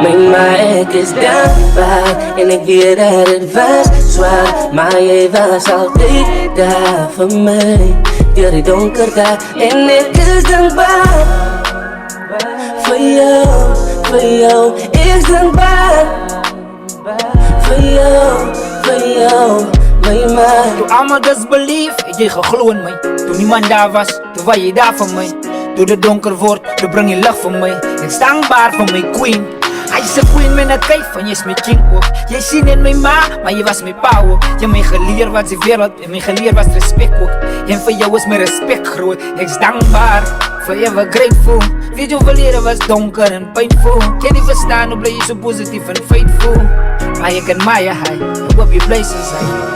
Maar ik is dankbaar en ik weet dat het was zwaar, maar jij was altijd daar voor mij. Door die donker dag en ik is dankbaar voor jou, ik is dankbaar voor jou, my man. Toen allemaal disbelief, het jy geglo in my. Toen niemand daar was, toen was jy daar voor my. Toen het donker wordt, toen bring je licht voor mij. Ik is dankbaar voor mijn queen. Hij is een queen met een kijk van je is mijn king ook. Jij zien in mijn ma, maar je was mijn pa ook. Je mij geleerd wat de wereld, en mij geleerd was respect ook. En voor jou is mijn respect groot. Ik is dankbaar, forever grateful. Weet je hoeveel leren was donker en painful. Kan niet verstaan hoe blij je zo positief en faithful. Maar je kan maaien hij, ik op je places hij.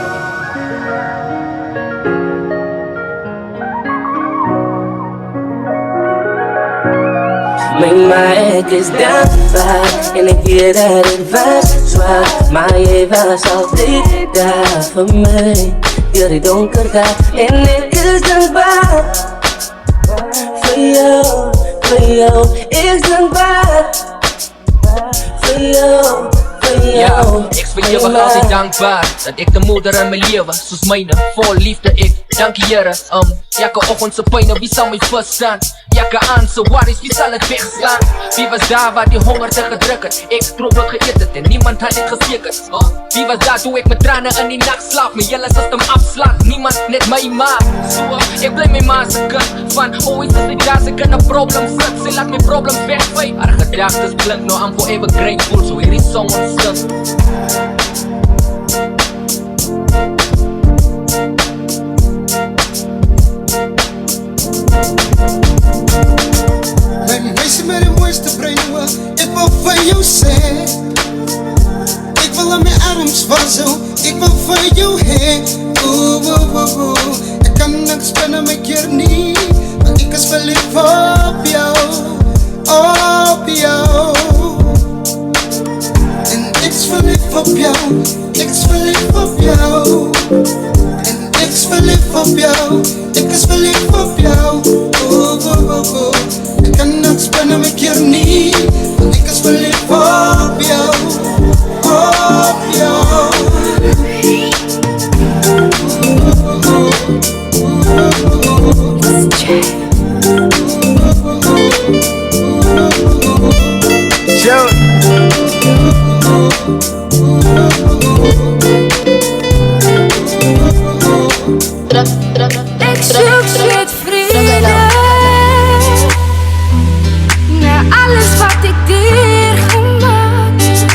Maar ik is dankbaar en ik weet dat het was zwaar, maar jij was altijd daar voor mij. Door die donker dag en ik is dankbaar voor jou, ik is dankbaar voor jou. Ja, ik is voor jou altijd dankbaar dat ik de moeder in mijn leven, zoals mijne, vol liefde ik dank je Heere. Elke ochtend zijn pijn, wie zal mij verstaan? Elke aan zijn worries, wie zal het wegslaan? Wie was daar waar die honger te gedrukt? Ik troebel geëten en niemand had dit gefikkerd. Wie was daar toen ik met tranen in die nacht slaap? Mijn hele system afslaat, niemand net mijn ma. Ik blij mijn ma zijn kant van, oh is het daar, ze kan een probleem zit. Ze laat mijn probleem wegveen. Haar gedachten blink, nou I'm forever grateful, zo hier is song ontstaan. Mijn meisje met de mooiste brein, ik wil van jou zijn. Ik wil aan mijn arms vasthouden, ik wil van jou heen. Ik kan niks spinnen mijn keer niet, want ik is verliefd op jou, op jou. En ik is verliefd op jou, ik is verliefd op jou. En ik is verliefd op jou, ik is verliefd op jou. Ik kan niks spinnen mijn keer niet, want ik is verliefd op jou, op jou. Ik zoek shit vrienden. Na alles wat ik dir gemaakt.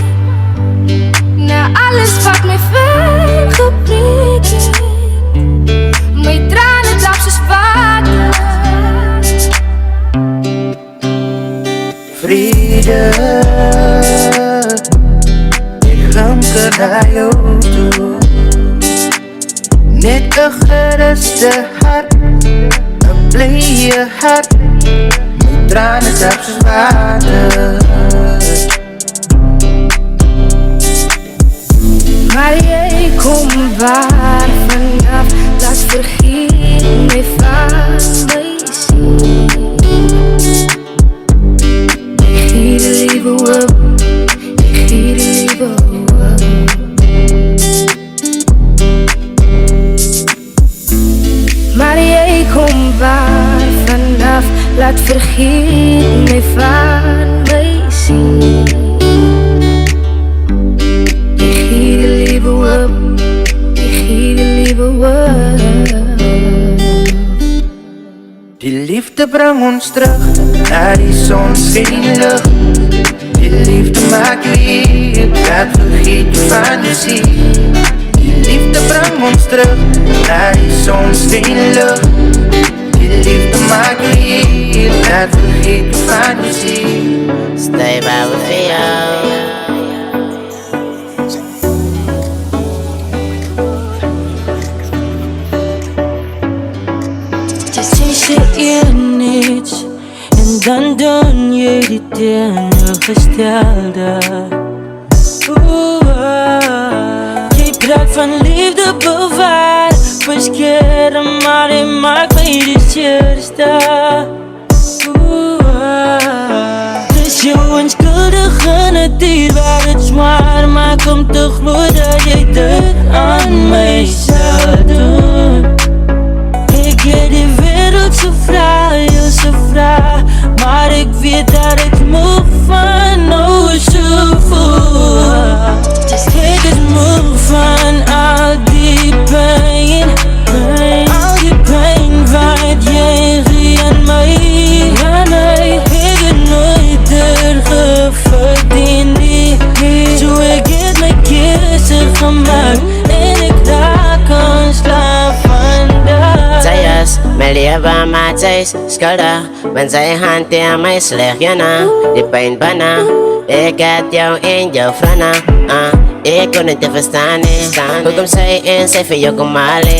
Na alles wat mij fijn geprikt. Mijn tranen drap ze spaten. Vrede, ik hanker naar jou toe. Net een geruste hart, een blije hart. Mijn tranen drap ze water. Maar jij komt waar vanaf, laat vergeten mij van mij zien. Ik geef de liefde op, ik geef de liefde op. Maar jij komt waar vanaf, laat vergeten mij van mij zien. Die liefde brengt ons terug naar die zonschijnlucht. Die liefde maakt weer, laat vergeet je fantasie. Die liefde brengt ons terug naar die zonschijnlucht. Die liefde maakt weer, laat vergeet je fantasie. Stay bij me voor jou. Zeg je niets en dan doen jullie tegenovergestelde. Jij praat van liefde bewaren, beschermen, maar je maakt mij de zuurste. Dus je onschuldige het hier waar het zwaar maakt om te gloeien dat jij dit aan mij zou doen. Ik heb die wereld zo vrij, zo vrij, maar ik weet dat ik moe van hoe ze voelt. Ik is moe van al die pijn, al die pijn wat jij giet aan mij. Ja, nee, ik heb nooit er verdiend die. Zo ik heb mijn keuze gemaakt en ik raak ontslaafd vandaag. Zij is mijn leven, maar zij is schuldig, want zij hanteert mij slecht, ja nou. Die pijn bijna, ik had jou in jouw frana. Ik kon het te verstaan, hoe kom zij in, zij voor jou kom halen.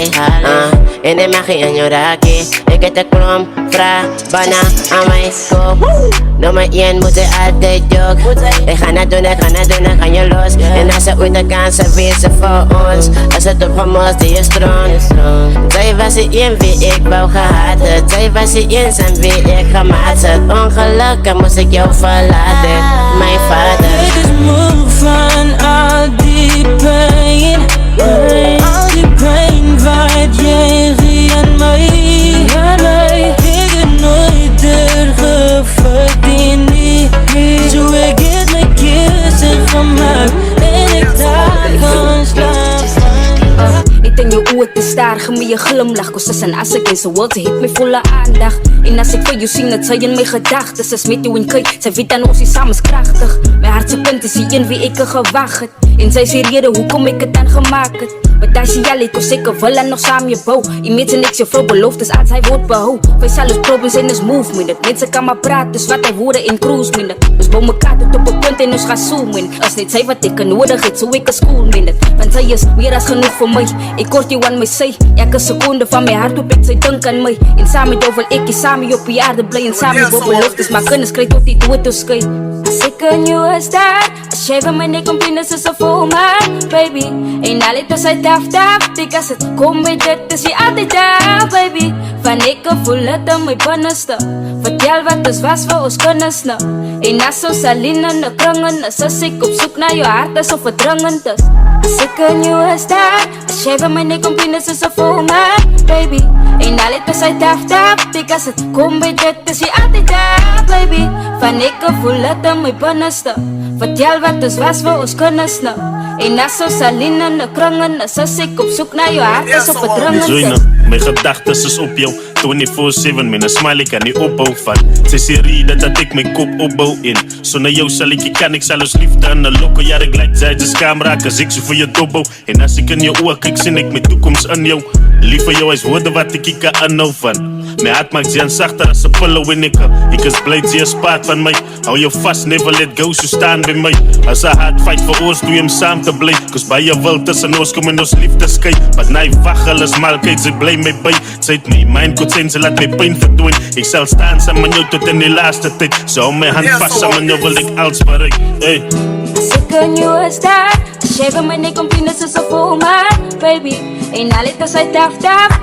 En die mag je aan jou raken. Ik heb de klom, vraag, bijna aan mijn kop. Nummer 1 moet je altijd jokken. Ik ga het doen, dan ga je los. En als ze ooit de kansen wezen voor ons, als het op van ons, die is strong. Zij was de een wie ik wou gehad had. Zij was de eenzaam wie ik gemaakt had. Ongelukkig moest ik jou verlaten, mijn vader. Ik is moe van al die pijn, al die pijn wat jij giet aan mij. Ja, nee, ik heb nooit er verdiend die. Zo ik heb mijn keuze gemaakt en ik raak ontslaafd. Ik denk je oor te staren, geef me je glimlach. Kost is als ik in zijn wil, ze heeft me volle aandacht. En als ik voor jou zie, dat zij in mijn gedachten. Ze met jou in kijk, zij weet dan of ze samen is krachtig. Mijn hartse punt is die in wie ik er gewacht het. En zij zei reden, hoe kom ik het dan gemaakt het? Want als je jij liet, kost ik er wel en nog samen je bouw. Je meet en niks je vrouw belooft, dus als hij wordt behoud. Wij zal dus problemen zijn, dus movement. Mensen kan maar praten, dus wat hij woorden in cruise minder. Dus bouw mekaar tot op een punt en dus ga zoomen. Als niet zij wat ik nodig heb, zo ik een school minder. Want zij is meer als genoeg voor mij. Ik hoort je aan mij zij. Elke seconde van mijn hart op ik zij denk aan mij. En samen dovel ik je samen op je aarde blij. En samen wordt beloftes, maar kennis krijgt tot die dood dus kijk. Als ik aan jou sta, als jij van mij nek om binnen ze voor mij, baby. En al het zij taf. Ik als het komt bij dit is je altijd daar, baby. Van ik voel het aan mijn binnenste. Vertel wat is was voor ons kennis nou. En als zo salinen de krangen, als ik op zoek naar je hart is of verdringend is. Als ik aan jou sta, als jij van mij nek om binnen ze voor mij, baby. En al het zij taf. Ik als het komt bij dit is je altijd daar, baby. Van ik voel het aan mijn binnenste. Vertel wat is was voor ons kennis nou. En als zo salinen de krangen, als ik op zoek naar je hart is of verdringend is. Mijn gedachten is op jou 24/7, met een smile ik kan niet opbouwen van. Ze is reden dat ik mijn kop opbouw in. Zonder jou zal ik je kan, ik zal ons liefde aan de lokken. Ja, ik lijkt zij dus camera, cause ik zo voor je dobbo. En als ik in je oor kijk, zie ik mijn toekomst aan jou. Lief voor jou is woorden wat ik kan aanhou van. Mijn hart maakt je zachter als een pillow in ik. Ik is blij, ze is paard van mij. Hou je vast, never let go, zo staan bij mij. Als een hart fight voor ons, doe je hem samen te blij. Cause bij je wil tussen ons kom en ons liefde skij. Maar nee, wacht, alles mal, kijk, ze blij mij bij. Ze heeft mij mijn kort zijn, ze laat mij pijn verdwijnen. Ik zal staan samen jou tot in de laatste tijd. Ze hou mijn hand vast, samen jou wil ik alles bereiken. Hey. Als ik aan jou sta, als jij van mij nek om binnen ze voor mij, baby. En al het zij taf.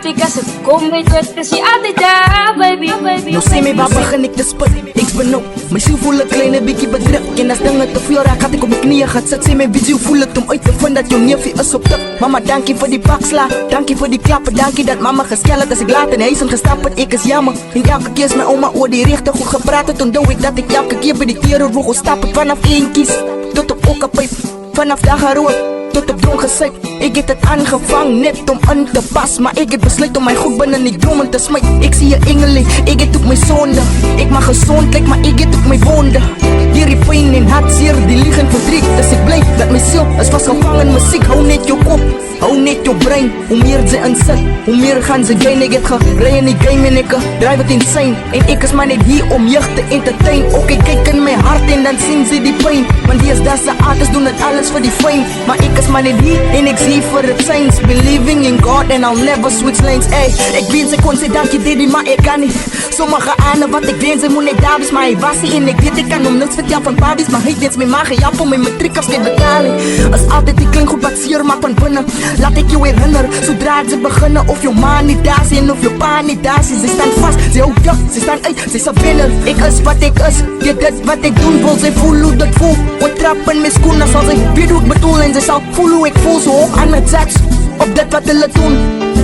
Ik als het komt bij dit is je altijd daar, baby. Nou sê my waar begin ek te spit, ek ben op. My siel voel een kleine bietjie bedruk. En as dinge te veel raak, had ek op my knieën gaan sit. Sê my video voel het om uit te vind dat jou neefie is op tik. Mama, dankie vir die baksla, dankie vir die klappe. Dankie dat mama geskel het as ek laat in huis en gestap het. Ek is jammer, en elke keer is my oma oor die regte goed gepraat het. Onthou ek dat ek elke keer by die terenrogel stap het. Vanaf eentjies, tot op okapijp. Vanaf dagarood, tot op dronken syk. Ik heb het aangevang net om in te pas. Maar ik heb besluit om mijn goed binnen die dromen te smijt. Ik zie je engeling, ik heb ook mijn zonde. Ik mag gezond lijken, maar ik heb ook mijn wonden. Hier die pijn en hartzeer, die liegen verdriet. Dus ik blijf dat mijn ziel is vastgevangen in muziek. Hou net je kop, hou net je brein. Hoe meer ze in zit, hoe meer gaan ze gain. Ik heb gereden in die game en ik drive het insane. En ik is maar net hier om jeugd te entertain. Oké, kijk in mijn hart en dan zien ze die pijn. Want die is dat ze artists doen het alles voor die fame. Maar ik is is maar niet die en ik zie voor het signs. Believing in God and I'll never switch lanes. Ey, ik wens ik kon zeggen dankje Diddy, maar ik kan niet. Sommige anen wat ik wens, moet ik Davies, maar hij was hier. En ik weet ik kan hem niks vertellen van Babies, maar hij wens mijn maag ja voor mijn matriek als geen betaling. Als altijd die klink goed wat zeer maakt van binnen. Laat ik je herinneren, zodra ze beginnen. Of je ma niet daar zijn, of je pa niet daar zijn. Ze staan vast, ze hou ja, ze staan uit, ze is een winnaar. Ik is wat ik is, je dit wat ik doen wil. Ze voel hoe dat voel, wat trappen mijn schoenen. Zal ze weet hoe ik bedoel en ze zal voelen hoe ik voel. Zo hoog aan het zeks, op dit wat hulle doen.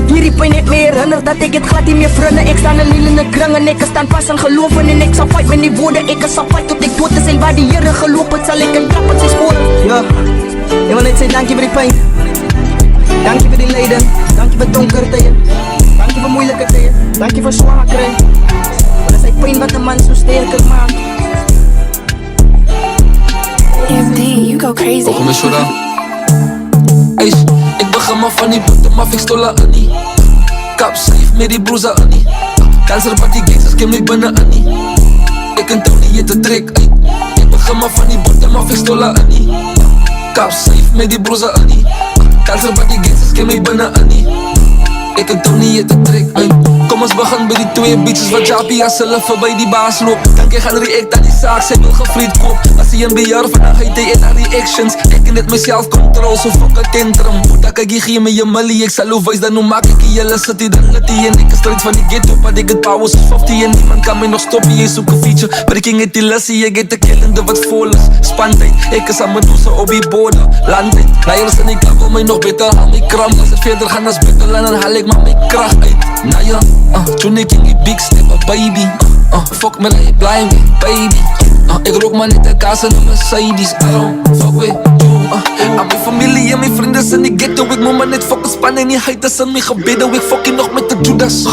Hierdie pijn het me herinner dat ik het glad niet meer vrienden. Ik sta in lielende kringen, ik staan vast en geloven. En ik zal fight met die woorden, ik zal fight tot ik dood is. En waar die Heere gelopen zal ik een trap op zijn sporen. Ja, ik wil net zeggen dank je voor die pijn. Dank je voor die lijden, dank je voor donkere tijden. Dank je voor moeilijke tijden, dank je voor zwaar krijgen. Maar dat is die pijn wat de man zo sterker maakt. MD, you go crazy. Ook me shora. Eis, ik begin maar van die boete, maar ik stola Annie. Kap schreef met die broeza Annie. Danser wat die gangsters ken ik binnen Annie. Ik kan toch niet te trek, ey. Ik begin maar van die boete, maar ik stola Annie. Kap schreef met die broeza Annie. Danser wat die gangsters ken ik binnen Annie. Ik kan toch niet te trek, ey. Kom ons begin bij die twee bitches wat Jappie als hulle voorbij die baas loop. Dan kan gaan react aan die zaak, zij wil gevriend koop. Als hij een bejaar van dan ga je en haar reactions. Ik ken het mezelf control, so fuck a tantrum. Moet ik geef me je millie, ik zal hoe wijs dan hoe maak ik je jelle city dan let die. En ik is strijd van die ghetto, maar ik het powers is 50. En niemand kan mij nog stoppen, je zoek een feature. Maar ik ging het die lessie, je get de killende wat vol is. Spantijd, ik is aan mijn dozen op die bodem. Landtijd, na eerst en ik wil mij nog beter, haal mijn kram. Als het verder gaan als beter, dan haal ik maar mijn kracht uit. Nou ja. Toen ik in die big step, baby. Fuck me, like blind me, baby. Ik rook maar net de kaas en de Mercedes. I don't fuck with you. Aan mijn familie en mijn vrienden zijn die ghetto. Ik moet maar net fucking spannen en die haters aan mijn gebeden. Ik fucking nog met de Judas.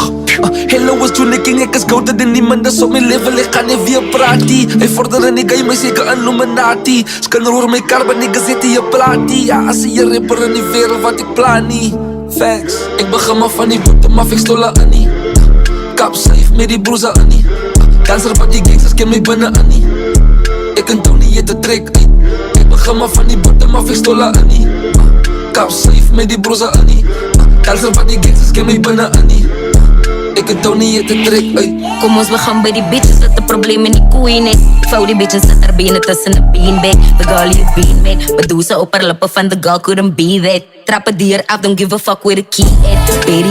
Hello is toen ik is gouden en niemand is op mijn level. Ik ga niet weer praten. Hij vorderen en ik ga je mij zeker een Illuminati. Scanner hoor mijn carbon, ik zit in je platie. Ja, als je je rapper in die wereld wat ik plan niet. Facts, ik begin maar van die boete, maar ik stola Annie. Kap schreef met die broeza Annie. Danser wat die gangsters ken mij binnen Annie. Ik kan toch niet te trek, ey. Ik begin maar van die boete, maar ik stola Annie. Kap schreef met die broeza Annie. Danser wat die gangsters ken mij binnen Annie. Ik kan toch niet te trek, ey. Kom ons begin bij die bitches dat de probleem in die koeien is. Ik vouw die bitches dat er benen tussen de beanbag. The girl you been met, bedoel ze op haar lippen van the girl couldn't be that. Trap het dier af, don't give a fuck where the key at. Baby,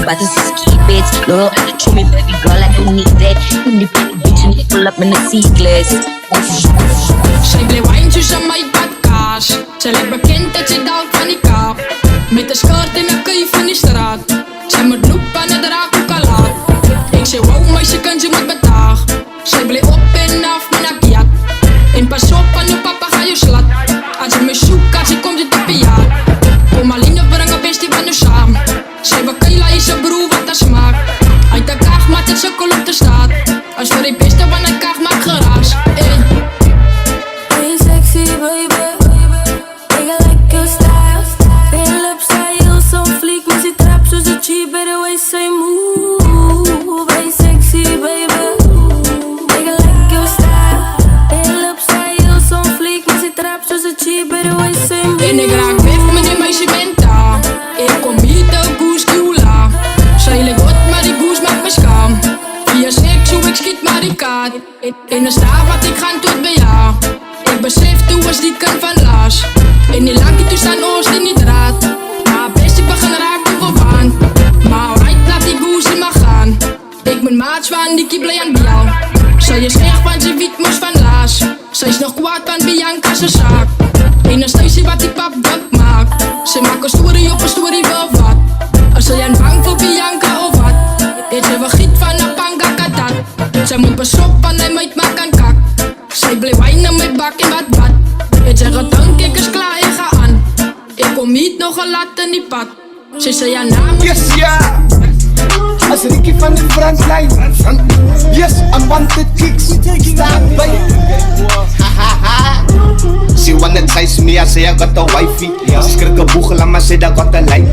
but it's a ski bitch. Loyal at the chummy, baby girl, I don't need that. In die bitch en ik pull up in de C-class. Zij bleef wijntjes aan mijn badkaas. Zij lijkt bekend dat ze daalt van die kaap. Met de skirt en een kuif van die straat. Zij moet loop aan het raak ook al laat. Ik zei wow meisje kan je moet betaag. Zij bleef op en af met een kiat. En pas op aan je papa ga je slat. Als je me zoekt, als je komt je te piaat. Kom alleen op brengen bestie van je samen. Zij bekijla is een broer wat dat smaakt. Uit de kaag maakt het sukkel op de straat. Als voor die beste van de kaag maakt geraas. Hey sexy baby, ik like your style. Heel up style, zo'n fliek met die trap zoals een cheap. Better way say move. Hey sexy baby, ik like your style. Heel up style, zo'n fliek met die trap zoals een cheap. Better way say move. En ik raak weg met die meisje menta. Ik kom hier te goes kula. Zij ligt wat, maar die goes maakt me schaam. Via seks hoe ik schiet maar die kaart. In de straat wat ik ga tot bij jou. Ik besef toen was die kan van laas. In die lankie toen staan oost in die draad. Maar best ik begin raken verwaan. Maar right laat die goes in me gaan. Ik ben maat zwaan die kie blij aan jou. Zij is echt van ze wiet moest van laas. Zij is nog kwaad van Bianca zijn zaak. In een station wat die pap dat maakt. Ze maakt een story op een story wel wat. Als zij een bang voor Bianca of wat. Dit ze we giet van een panga katat. Zij moet besop van hij meid maak een kak. Zij bleef wijnen met bak in wat. Het zeg het dank ik is klaar en ga aan. Ik kom niet nog een lat in die pad. Ze zei ja naam. Yes ja. Als Ricky van de frontline. Yes, unwanted kicks. Stand by. She wanna taste me, I say I got a wifey. She skrik a boegel aan my say I got a light.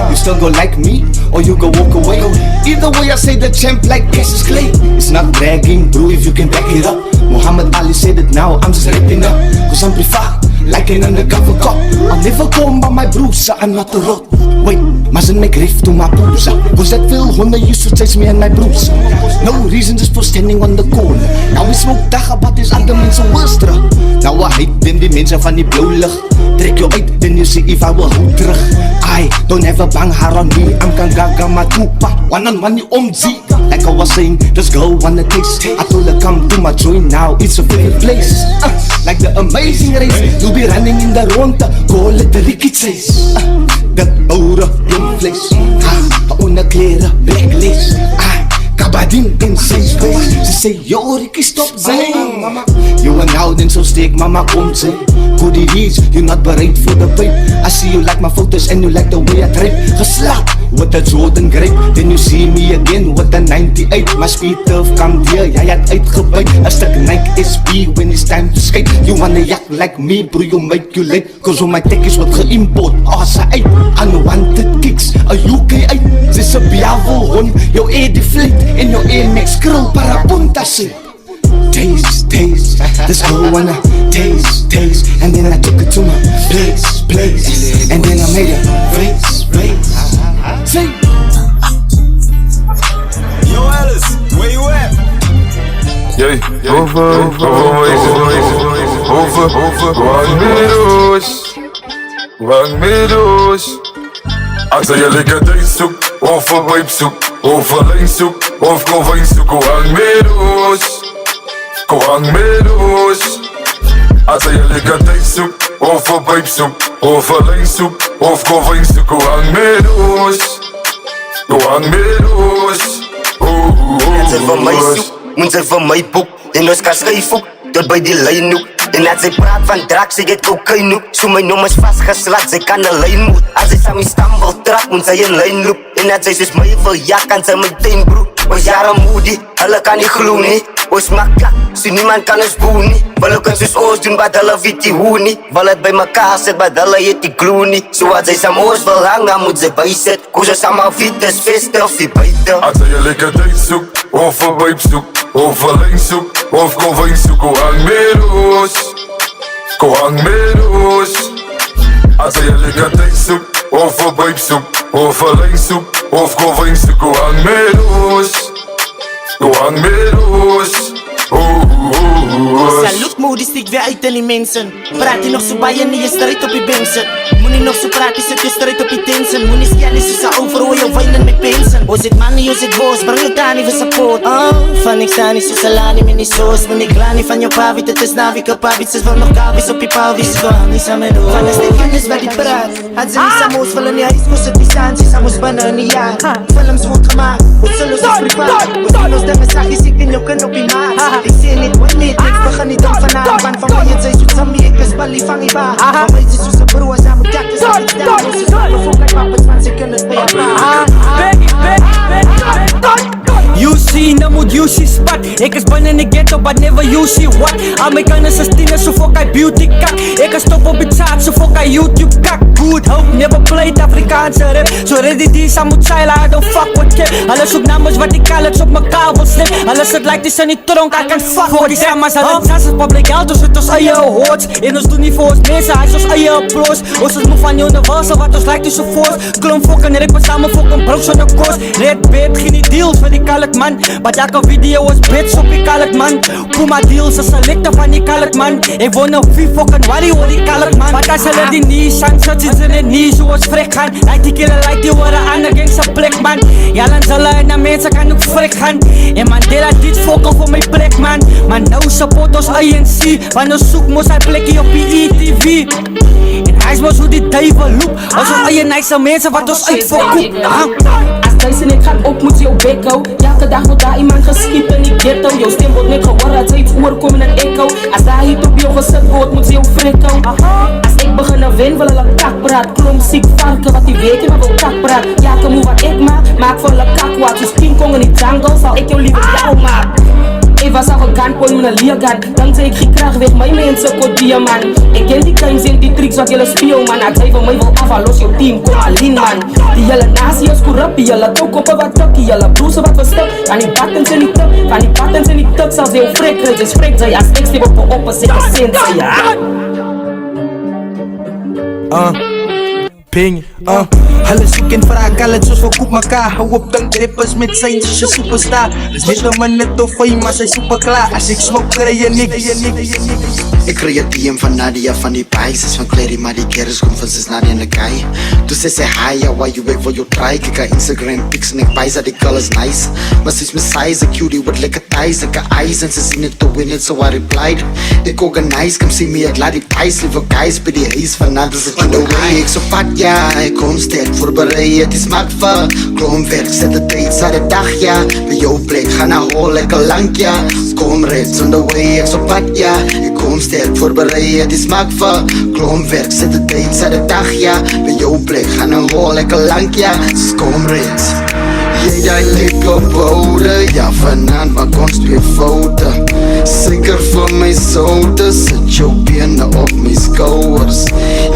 You still go like me, or you go walk away. Either way I say the champ like Cassius Clay. It's not bragging, bro, if you can back it up. Muhammad Ali said it now, I'm just ripping up. Cause I'm privaat, like an undercover cop. I'll never call by my bruiser, I'm not a rot. Wait, mustn't make riff to my bruiser, cause that veel honde used to chase me and my bruiser. No reason just for standing on the corner. Now we smoke daggabat is ander mense worst terug. Now I hate them, die mense van die blauw lig. Trek jou uit, then you see if I will hold terug. I don't have a bang haar on me, I'm Kangaga Matupa, one on one you omzi. Like I was saying, this girl wanna taste. I told her come to my joint now, it's a favorite place. Like the amazing race, you'll be running in the ronde, call it the Ricky Chase. The oude young vlees, onder kleren, black lace. Kabadin in zijn space. Ze zei, yo Ricky stop zijn. Mama, you and now then so steek mama komt zijn. Goodie reach, you're not bereid voor de pijp. I see you like my photos and you like the way I trip. Geslapt with a Jordan grape. Then you see me again with a 98. My speed turf kan weer, jij had uitgebuit. Een stuk Nike SB when it's time to skate. You wanna yak like me bro, you make you late. Cause all my tekkies wordt geïmport. Asa uit, unwanted kicks, a UK uit. Ze is een biavo hond, jou eer die fleet. In your ear makes krill para punta shit. Taste, taste, this girl wanna taste, taste. And then I took it to my place. And then I made it race. Say Yo Alice, where you at? Jee, over, Wang middoos. Als je lekker date zoekt, of een babe zoekt, of alleen zoekt, of konveen zoekt, Wang middoos. Als je lekker date zoekt, of een babe zoekt, of alleen zoekt, of konveen zoekt, Wang middoos. Als je van mij zoekt, moet ze van mij boek. En ons kan schrijven tot bij die lijn nu. En als ik praat van drugs, ik het cocaïne nu. Zo mijn nummers vastgeslagen, zij kan een lijn moet. Als ik aan mijn stambal trap, moet zij een lijn loop. En als zij dus mij wil, ja kan zij meteen broek. Was jaren moody, hulle kan niet gloeien niet. Ons makkelijk, zo niemand kan ons boen niet. Wil ook eens oors doen, maar hulle weet die hoe niet. Wil het bij mekaar zet, maar hulle heet die glue niet. Zoals zij zijn oors wil hangen, moet ze bijzet. Koos ze allemaal fiets, feesten of die buiten. Als je lekker date zoekt, of een babe zoekt, of alleen zoekt, of konveen zoekt, Wang middoos. Als je lekker date zoekt, of een babe zoekt, of alleen zoekt, of konveen zoekt, Wang middoos. Salut Moody, stiek weer uit aan die mensen. Praat je nog zo bij je, je strijd op je benzen. Moet niet nog zo praten, zet je strijd op je tensen. Moet niet schellen, ze zijn over hoe je wijnen met pensen. Hoe zit man, hoe zit boos, breng je daar niet voor support. Van ik sta niet zo salami met die sauce. Ben ik klaar niet van je pavit, het is navik op pavit. Ze wil nog kabis op je pavis, gewoon niet samen doen. Van de steek is waar die praat. Had ze niet samoos, vullen niet huis, moest het niet staan. Ze samoos bannen in een jaar. Films wordt gemaakt, hoe zullen ze privaat. Hoe zullen ze de messages, ik in je kunnen op je maat. Ik zie niet, wat niet, ik begin niet om vanavond. Van mij het zijn zoet samie, ik is balie van je baar. Van mij is zo'n broer, samen kijk eens aan het staan. Ze zullen voor kijk wappens, want ze kunnen het bij je praat. You see, no moet you see spot. Ik is born in the ghetto, but never you see what. Amerikanen sustain so fuck I beauty kak. Ik is stop op het zaad, so fuck I YouTube kak. Good hope, never played Afrikaanse rap. So ready die samen zeilen, I don't fuck with you. Alles zoekt namens wat ik alles op mijn kabel slip. Alles het lijkt is er niet tronk, I can fuck with them. Maar ze het zes is public geld, dus het ons eigen hoort. En ons doen niet voor ons mensen, hij is ons eigen applaus. Ons is moe van universal, wat ons lijkt is zo voort. Klom fokken en ik ben samen fokken, broek zonder koos. Red bed, geen deals van die kalk man. Maar elke video is bitch op die kalk man. Puma deals, is selecte van die kalk man. Ik woon op 4 fucking worry hoor die kalk man. Maar als hulle die knees aan, zet ze in het knie zoals frik gaan. Lijkt die killer, lijkt die worden aan de gang zijn plek man. Ja dan zullen en de mensen kan ook frik gaan. En man deel uit dit fokken voor mijn plek man. Maar nou support ons INC. Want ons zoek moest hij plekje op die ETV. En hij is moest hoe die duivel loop. Als ons eigen nice mensen wat ons uitverkoop. Thuis en ik ga op, moet jou bek hou. Elke dag wordt daar iemand geschiet in die ghetto. Jouw stem wordt niet gehoord, het heet oorkomen in een echo. Als daar hit op jou gezet wordt, moet jou frik hou. Als ik begin te winnen, wil hulle kak praat. Klom ziek varken, wat die weet je, maar wil kak praat. Ja, kom hoe wat ik maak voor hulle kak wat. Dus King Kong in die jungle, zal ik jou liever jou maken. Ik was al gegaan, point met een leergan. Dan zei ik geen kracht weg, mijn mensen kot die man. Ik ken die times en die tricks wat jullie speel man. Hij zei van mij wil af, los jouw team, kom alleen man. Die hele nazi is corrupt, die hele tokoppen wat tuk. Die hele broesen wat verstuk, van die buttons en die tuk. Van die buttons en die tuk, zelfs heel frik. Dus spreekt zij als ik stip op een opposite zin, ja. Ping, hulle soek en vraag, hulle soos verkoop mekaar. Hou op dink rappers met sy superstar. Is net 'n minute of 5, maar sy super klaar. As ek smoke kry jy niks. Ek kry 'n DM van Nadia van die pieces van Clary, maar die keer is kom van sis Nadia en die guy. Toe sê sy hi, why you wait for your try? Kyk haar Instagram pics en ek pijs dat die girl is nice. Maar sy is my size, a cutie with lekker thighs en haar eyes en sy sien it to win it, so I replied. Ek organize, come see me, ek laat die pijs lieve guys by die huis van Nadia se on the way. Ek so pat ja, ek kom sterk voorberei, het is maak vir kloonwerk, zet de tijd, zet de dag ja. Bij jou plek, ga naar hol, lekker lang ja. Kom reeds on the way, ek so pat ja. Ik kom sterk voorbereid, het is maak van kloonwerk, zet de tijd, zet de dag ja. Bij jouw plek, ga naar hol, lekker lang ja. Kom reeds. Jy die lekker boude, ja vanavond maak ons 2 fouten. Zeker vir my soute, sit jou bene op my skouers.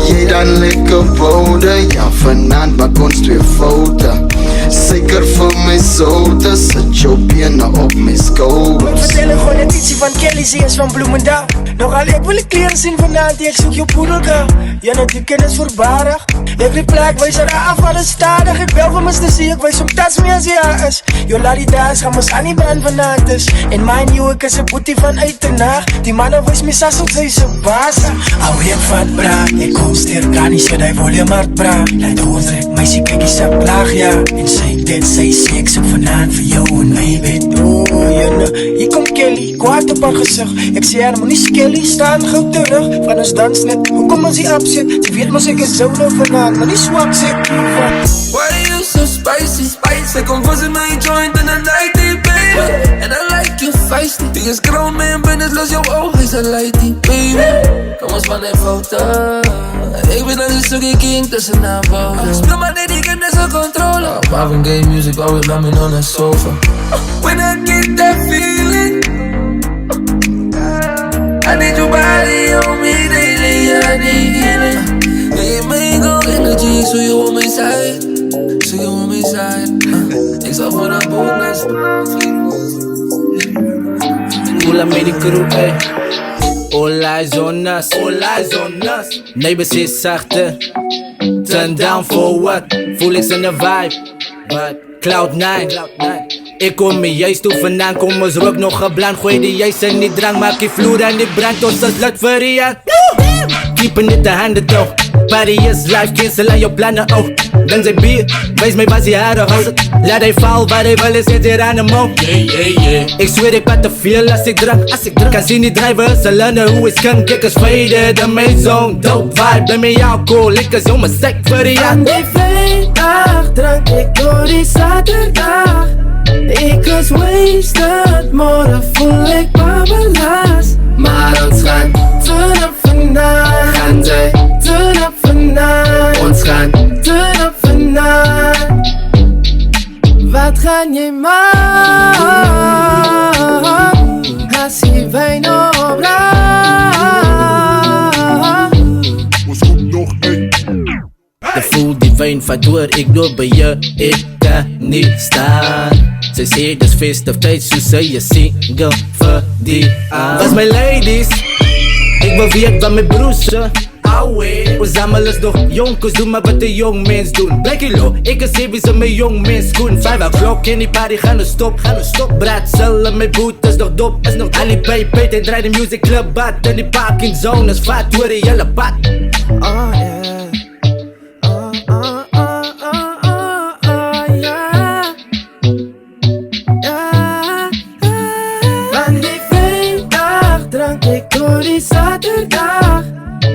Jy dan lekker boude, ja vanavond maak ons 2 fouten. Zeker vir my soute, sit jou bene op my skouers. Vertel gewoon net ietsie van Kelly, ze is van Bloemendaal. Nogal ek wil die kleren zien vanavond, ek soek jou poedelka. Ja, net die kennis voorbarig. Ek die plek, wees er af, alles stadig. Ek bel vir Mr. C, ek wees om tas mee as jy is. Jo, laat die daas, gaan ons aan die brand vanavond is. En mind you, ek is een boetie van uit de nacht. Die mannen wees my sas op sy se baas. Hou ek van braak, ek kom sterk aan die sy volume hard braak. Laat hoordrek, meisie kyk die sa plaag, ja. En sy dit, sy sê, ek soek vanavond vir jou en my bed. Oh, jy nou, hier kom Kelly, kwaad op haar gezicht. Ek sê haar, moet nie Kelly, staan gauw terug. Van ons dans net, hoekom ons die opzit? Sy weet mos ek is zo nou vanavond, maar nie swak sê. Why are you so spicy? Ze komt vast in mijn joint en I like it, baby. And I like you feisty. Biggest grown man binnen, los jouw ogen, is een lighty, baby. Kom eens van die foto. Ik ben als een stukje king tussen haar boven. Speel maar net, ik heb net zo'n controle. Marvin Gaye music, always ramming on the sofa. When I get that feeling, I need your body on me daily, I need healing. Nee, mijn go energy, so you on my side. So you on my side. Ik zal voor een bonus. Pull up met die crew, ey. All eyes on us, all eyes on us. Neighbors is zachter. Turn down for what? Voel ik in de vibe. But Cloud9. Ik kom me juist toe vandaan, kom ons rook nog gebland. Gooi die juist in die drank, maak die vloer en die brand. Ons is lut vir die hand. Keeping it 100 though. Party is life, cancel aan jou plannen, oh. Dan zij bier, wees mij waar ze haren houdt. Laat hij val, waar hij wel is, zit hier aan de mouw. Ik zweer ik wat te veel als ik drank. Kan zien die drijven, ze leren hoe ik kan. Kikkers faded, de main zone, dope vibe. Ben met jou cool, ik is om mijn sek voor die Aan die vrijdag drank ik door die zaterdag. Ik was wasted, morgen voel ik babbelaars. Maar ons gaan turn up vanavond. Gaan zij turn up vanavond. Ons gaan turn up vanavond. Wat gaan jij maken? Als je wijn op De voel die wijn vaart door, ik door bij je, ik kan niet staan. Zij zei dus feest of tijd, zo zei je single voor die aan. Was mijn ladies, ik ben Viet van mijn broertje. We zamelen nog jonkers, doe maar wat de jongmens doen. Blijk je low, ik is even zo mijn jongmens schoen. 5 o'clock in die party, gaan we stop. Braad zullen mijn boetes nog dop. Ali Paypay en draai de music club bad. En die parking zone is vaat door de jelle pad. Oh yeah. Drank ik door die zaterdag.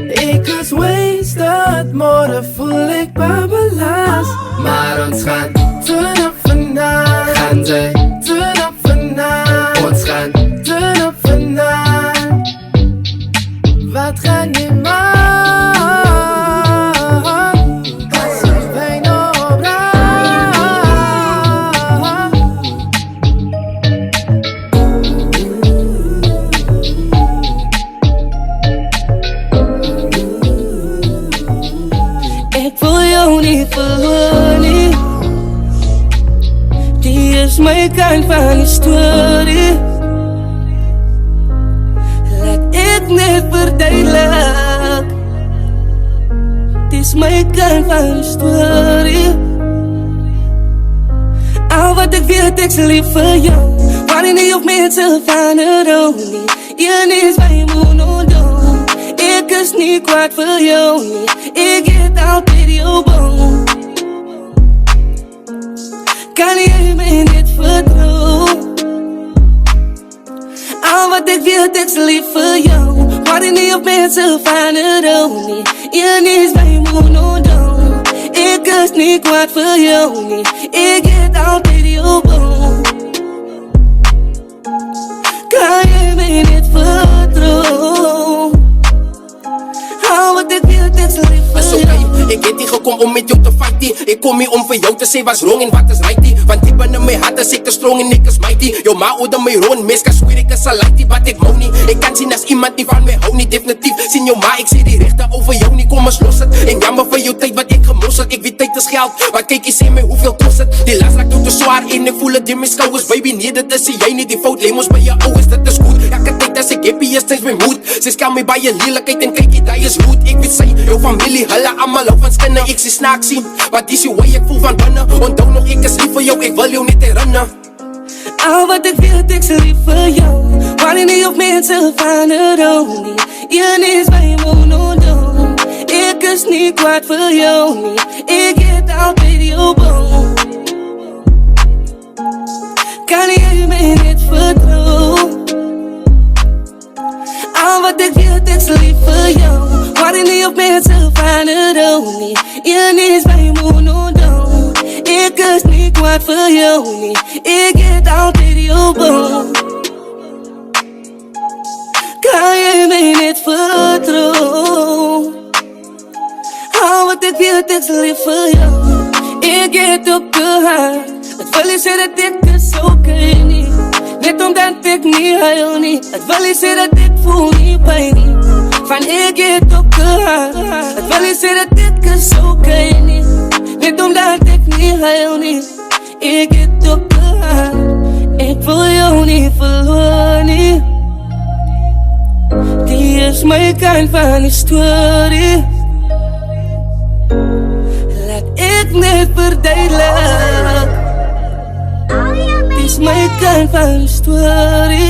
Ik was wasted, morgen voel ik babbelaars. Maar ons gaan turn up vanavond. Gaan zij turn up vanavond. Ons gaan turn up vanavond. Wat gaan je maken? Als je wijn opraakt. Niet verloren. Die is mijn kant van die story. Laat ik net verduidelijk. Het is my kant van die story. Al wat ek weet, ek sal lief vir jou. Waarin nie op mense van het ook nie. Een is my monodoom. Ek is nie kwaad vir jou nie. Ek het altyd jou boom. Kan jy my net vertrouw? Al wat ek weet, ek sal lief vir jou. Waarin nie op mense van het ook nie. Een is my monodoom. Ek is nie kwaad vir jou nie. Ek het altyd jou boom. Kan jy my net vertrouw? Al wat ek weet, ek sal lief vir jou. Ek het nie gekom om met jou te fight nie. Ek kom hier om vir jou te sê was wrong en wat is right nie. Want diep in my hart is ek te strong en ek is mighty. Jou ma oude my roon, mes kan sweer ek is a lighty. Wat ek wou nie, ek kan sien as iemand nie van my hou nie. Definitief, sien jou ma, ek sê die rechte over jou nie. Kom ons los het, en jammer vir jou tyd wat ek gemors het. Ek weet tyd is geld, wat kyk jy sê my hoeveel kost het. Die las raak jou te zwaar en ek voel het in my skouwers. Baby nee, dit is jy nie, die fout lemos by jou ouwes. Dit is goed, elke tyd as ek happy is, tyd my moed. Sy skel my by jou lelijkheid en kyk jy die is goed. Ek weet sy, jou familie, hulle allemaal hou van skinne. Ek sê snaak sien, wat is die way ek voel van binne. Onthou nog, ek is lief vir jou, ek wil jou net herinner. Al wat ek weet, ek sal lief vir jou. Waarin nie op mense van het ook nie. Een is my monodoom. Ek is nie kwaad vir jou nie. Ek het altyd jou boom. Kan jy my net vertrouw? Al wat ek weet, ek sal lief vir jou. Waarin nie op mense van het ook nie. Een is my monodoom. Ek is nie kwaad vir jou nie. Ek het altyd jou boom. Kan jy my net vertrouw? Al wat ek weet, ek sal lief vir jou. Ek het ook gehad. Het wil jy sê dat ek is okay nie. Net omdat ek nie huil nie. Het wil jy sê dat ek voel nie pijn nie. Van ek het ook gehad. Het wil jy sê dat ek is okay nie. Net omdat ek nie huil nie. Ek het ook gehad. Ek wil jou nie verloor nie. Die is my kant van die story. Laat ek net verduidelik. Die is my kant van die story.